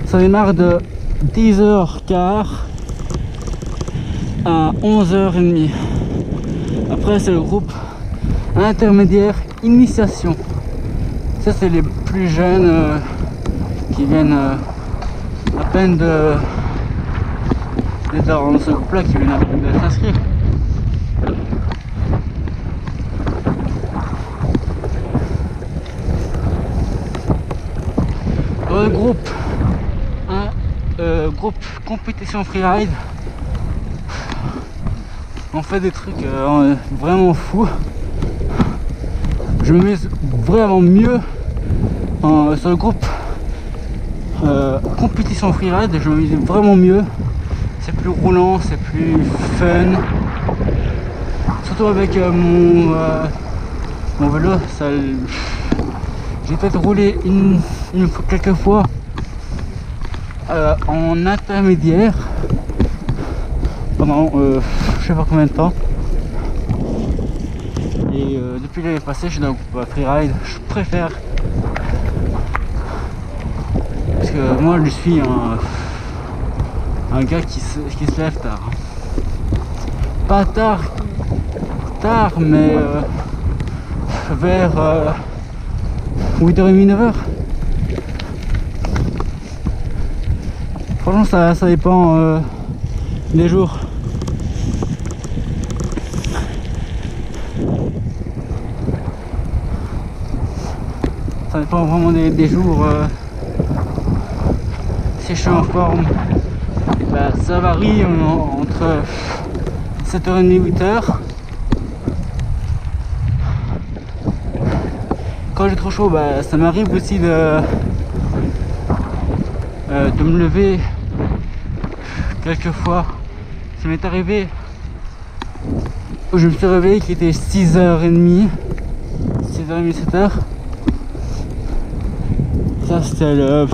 Ça démarre de 10h15 à 11h30. Après c'est le groupe intermédiaire initiation. Ça c'est les plus jeunes qui viennent à peine d'être dans ce groupe là, qui viennent à peine de s'inscrire. Dans le groupe groupe compétition freeride, on fait des trucs vraiment fous. Je me mets vraiment mieux sur le groupe compétition freeride, je me mets vraiment mieux. C'est plus roulant, c'est plus fun. Surtout avec mon vélo, ça, j'ai peut-être roulé quelques fois en intermédiaire pendant je sais pas combien de temps. Et depuis l'année passée, je suis dans le groupe freeride. Je préfère, parce que moi je suis un gars qui se lève tard. Pas tard, mais vers 8h30, 9h. Franchement, ça dépend des jours. Ça dépend vraiment des jours. Si je suis en forme, bah, ça varie entre 7h30 et 8h. Quand j'ai trop chaud, bah, ça m'arrive aussi de me lever quelques fois. Ça m'est arrivé où je me suis réveillé qui était 6h30, 7h. Ça c'était le...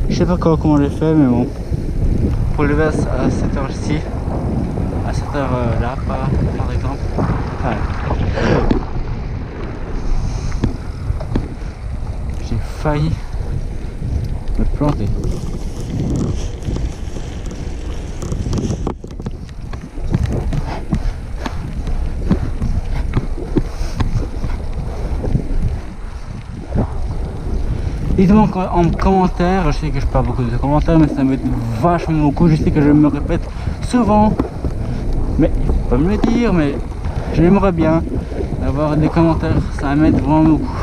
Je sais pas comment j'ai fait, mais bon. Pour lever à cette heure-ci, à cette heure-là, par exemple. Ouais. J'ai failli me planter. Dites-moi en commentaire, je sais que je parle beaucoup de commentaires, mais ça m'aide vachement beaucoup. Je sais que je me répète souvent, mais il faut pas me le dire, mais j'aimerais bien avoir des commentaires, ça m'aide vraiment beaucoup.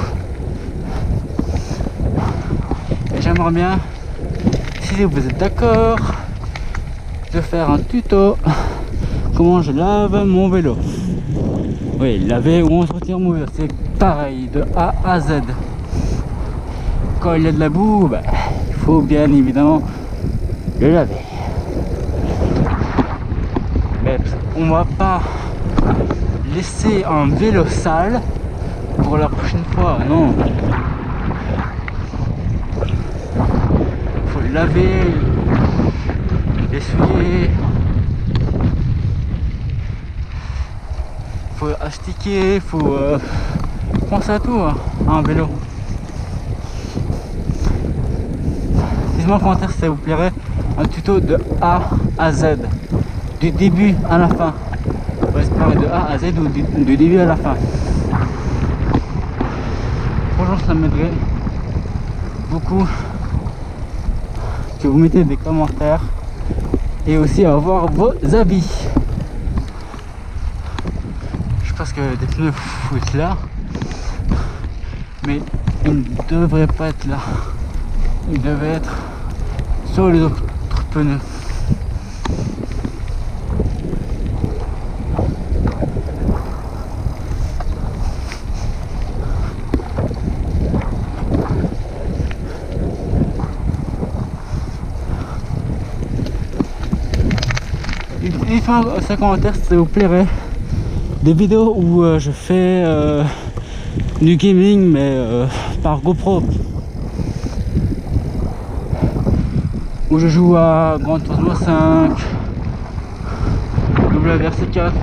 Et j'aimerais bien, si vous êtes d'accord, de faire un tuto comment je lave mon vélo. Oui, laver ou entretenir mon vélo, c'est pareil de A à Z. Quand il y a de la boue, bah, il faut bien évidemment le laver. Mais on va pas laisser un vélo sale pour la prochaine fois, non. Il faut le laver, l'essuyer, il faut astiquer, il faut penser à tout, hein, à un vélo. Dites-moi en commentaire si ça vous plairait un tuto de A à Z, du début à la fin. Ouais, c'est pareil, de A à Z ou du début à la fin. Franchement, ça m'aiderait beaucoup que vous mettez des commentaires et aussi à voir vos avis. Je pense que des pneus faut être là, mais ils ne devraient pas être là. Ils devaient être sur les autres pneus. Dites-moi dans les commentaires si ça vous plairait des vidéos où je fais du gaming mais par GoPro, où je joue à Gran Turismo 5, WRC 4,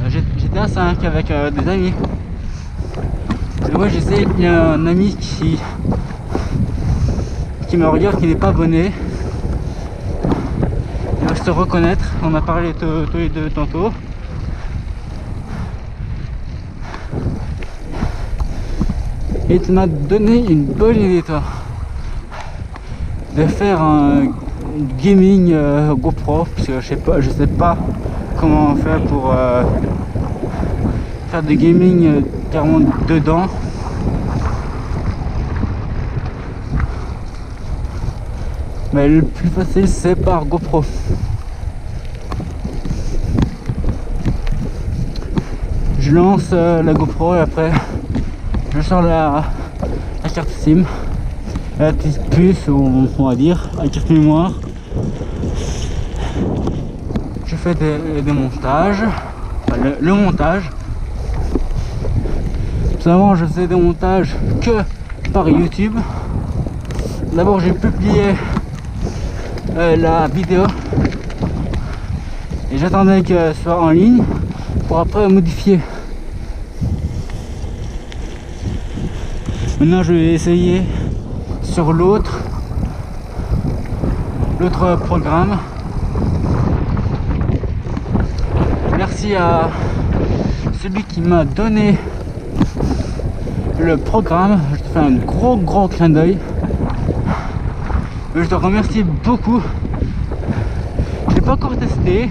GTA 5 avec des amis. Moi j'essaie, il y a un ami qui me regarde, qui n'est pas abonné. Il va se reconnaître, on a parlé tous les deux tantôt. Et tu m'as donné une bonne idée, toi, de faire un gaming GoPro, parce que je sais pas comment faire pour faire du gaming carrément dedans. Mais le plus facile c'est par GoPro. Je lance la GoPro et après je sors la carte SIM, la petite puce, on va dire, la carte mémoire. Je fais des montages, enfin, le montage. Tout avant je faisais des montages que par YouTube. D'abord j'ai publié la vidéo et j'attendais qu'elle soit en ligne pour après modifier. Maintenant je vais essayer sur l'autre programme. Merci à celui qui m'a donné le programme, je te fais un gros clin d'œil. Je te remercie beaucoup. Je l'ai pas encore testé,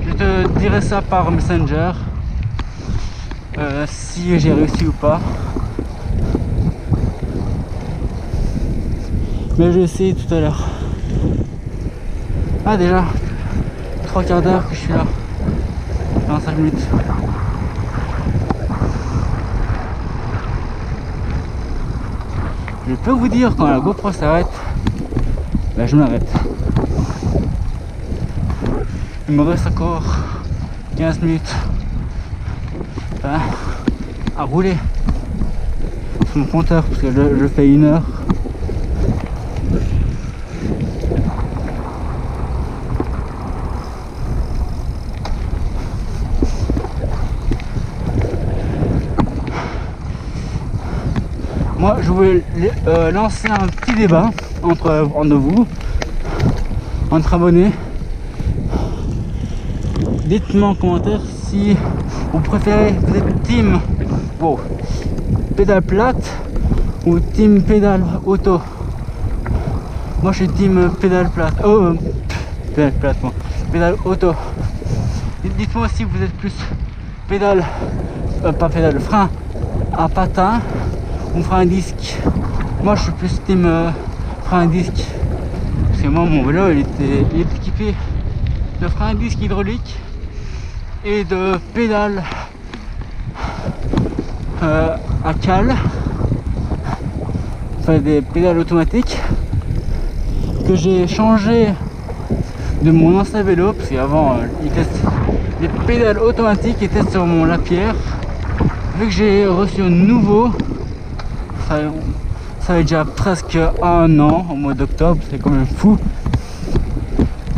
je te dirai ça par Messenger si j'ai réussi ou pas. Mais je vais essayer tout à l'heure. Ah déjà 3 quarts d'heure que je suis là, 25 minutes. Je peux vous dire, quand la GoPro s'arrête, ben je m'arrête. Il me reste encore 15 minutes à rouler sur mon compteur, parce que je fais 1 heure. Moi je voulais lancer un petit débat entre vous, entre abonnés. Dites-moi en commentaire si vous préférez, vous êtes team pédale plate ou team pédale auto. Moi je suis team pédale plate. Pédale plate, moi. Pédale auto. Dites-moi si vous êtes plus pédale, pas pédale, frein à patin ou frein à disque. Moi je suis plus team frein à disque. Parce que moi mon vélo il est équipé de frein à disque hydraulique et de pédale à cale, enfin des pédales automatiques que j'ai changé de mon ancien vélo, parce qu'avant les pédales automatiques étaient sur mon Lapierre. Vu que j'ai reçu un nouveau, ça fait déjà presque 1 an, au mois d'octobre, c'est quand même fou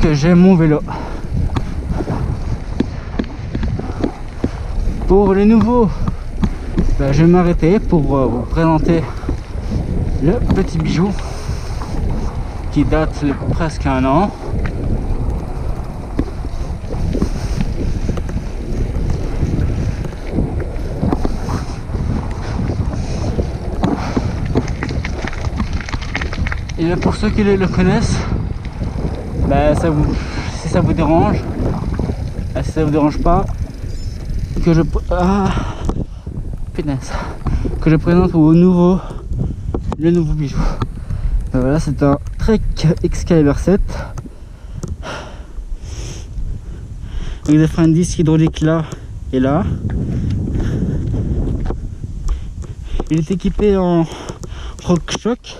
que j'ai mon vélo. Pour les nouveaux, ben, je vais m'arrêter pour vous présenter le petit bijou qui date de presque 1 an. Et pour ceux qui le connaissent, ben, si ça vous dérange, si ça vous dérange pas, que je présente le nouveau bijou. Ben voilà, c'est un Trek Excalibur 7 avec des freins de disque hydrauliques là et là. Il est équipé en RockShox.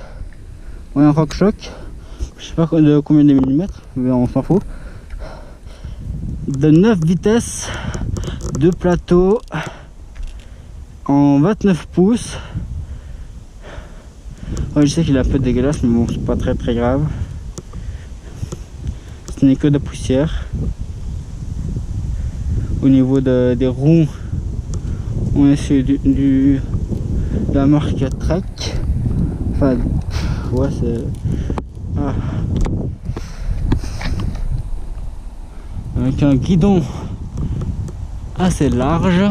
Ouais, un RockShox. Je sais pas de combien de millimètres, mais on s'en fout. De 9 vitesses, 2 plateaux en 29 pouces. Ouais, je sais qu'il est un peu dégueulasse, mais bon, c'est pas très grave. Ce n'est que de poussière. Au niveau des roues, on est sur du de la marque Trek. Enfin, ouais, c'est... Ah. Avec un guidon assez large.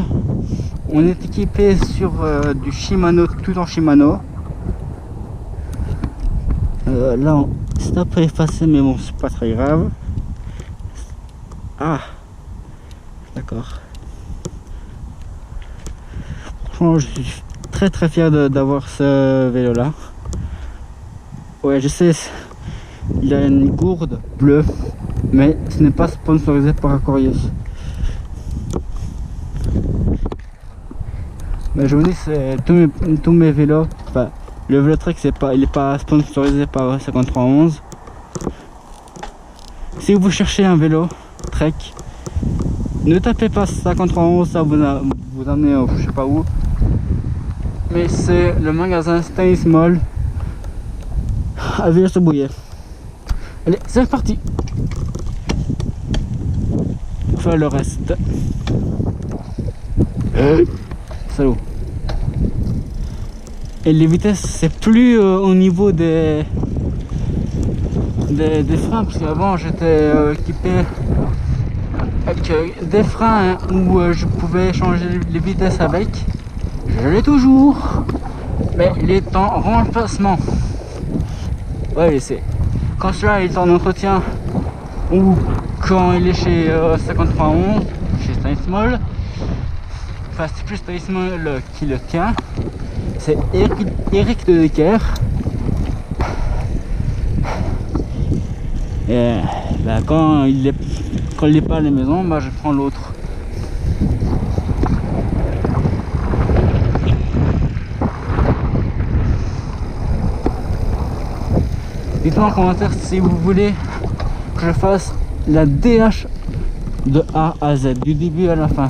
On est équipé sur du Shimano, tout en Shimano. Là, c'est un peu effacé, mais bon, c'est pas très grave. Ah, d'accord. Franchement, je suis très fier d'avoir ce vélo là. Ouais, je sais, il a une gourde bleue, mais ce n'est pas sponsorisé par Aquarius. Mais je vous dis, c'est tous mes vélos. Enfin, le vélo Trek, il est pas sponsorisé par 5311. Si vous cherchez un vélo Trek, ne tapez pas 5311, ça vous amener je sais pas où. Mais c'est le magasin Stanis Mall à Villers-sur-Bouillet. Allez, c'est parti. Enfin, le reste. Salaud. Et les vitesses, c'est plus au niveau des freins, parce qu'avant j'étais équipé avec des freins où je pouvais changer les vitesses avec. Je l'ai toujours, mais il est en remplacement. Ouais, c'est quand celui-là est en entretien ou quand il est chez 5311, chez Stanis Mall. Enfin, c'est plus Stanis Mall qui le tient. C'est Eric de Decker. Et bah, quand il est pas à la maison, bah, je prends l'autre. Dites-moi en commentaire si vous voulez que je fasse la DH de A à Z, du début à la fin.